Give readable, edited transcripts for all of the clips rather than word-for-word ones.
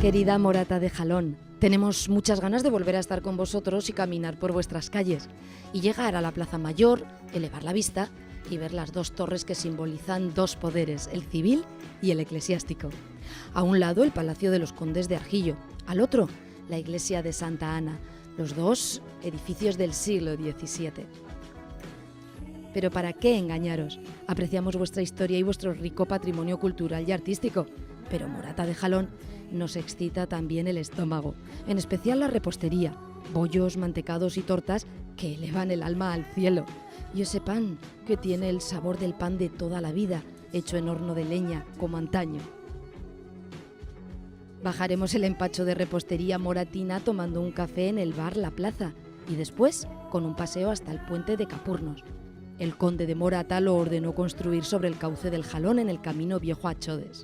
Querida Morata de Jalón, tenemos muchas ganas de volver a estar con vosotros y caminar por vuestras calles y llegar a la Plaza Mayor, elevar la vista y ver las dos torres que simbolizan dos poderes, el civil y el eclesiástico. A un lado el Palacio de los Condes de Argillo, al otro la iglesia de Santa Ana, los dos edificios del siglo XVII. Pero ¿para qué engañaros? Apreciamos vuestra historia y vuestro rico patrimonio cultural y artístico, pero Morata de Jalón nos excita también el estómago, en especial la repostería, bollos, mantecados y tortas que elevan el alma al cielo, y ese pan que tiene el sabor del pan de toda la vida, hecho en horno de leña, como antaño. Bajaremos el empacho de repostería moratina tomando un café en el bar La Plaza y después con un paseo hasta el puente de Capurnos. El conde de Morata lo ordenó construir sobre el cauce del Jalón en el camino viejo a Chodes.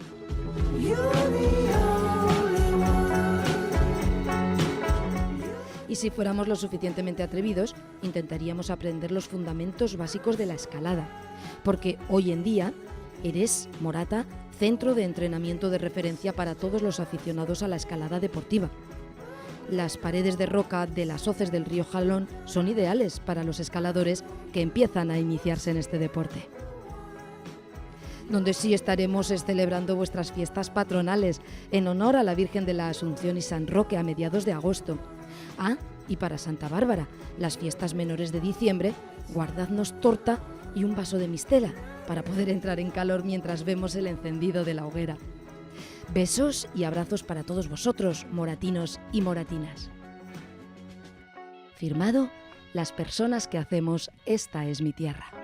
Y si fuéramos lo suficientemente atrevidos, intentaríamos aprender los fundamentos básicos de la escalada, porque hoy en día eres, Morata, centro de entrenamiento de referencia para todos los aficionados a la escalada deportiva. Las paredes de roca de las hoces del río Jalón son ideales para los escaladores que empiezan a iniciarse en este deporte. Donde sí estaremos es celebrando vuestras fiestas patronales en honor a la Virgen de la Asunción y San Roque a mediados de agosto. Ah, y para Santa Bárbara, las fiestas menores de diciembre, guardadnos torta y un vaso de mistela para poder entrar en calor mientras vemos el encendido de la hoguera. Besos y abrazos para todos vosotros, moratinos y moratinas. Firmado, las personas que hacemos Esta es mi tierra.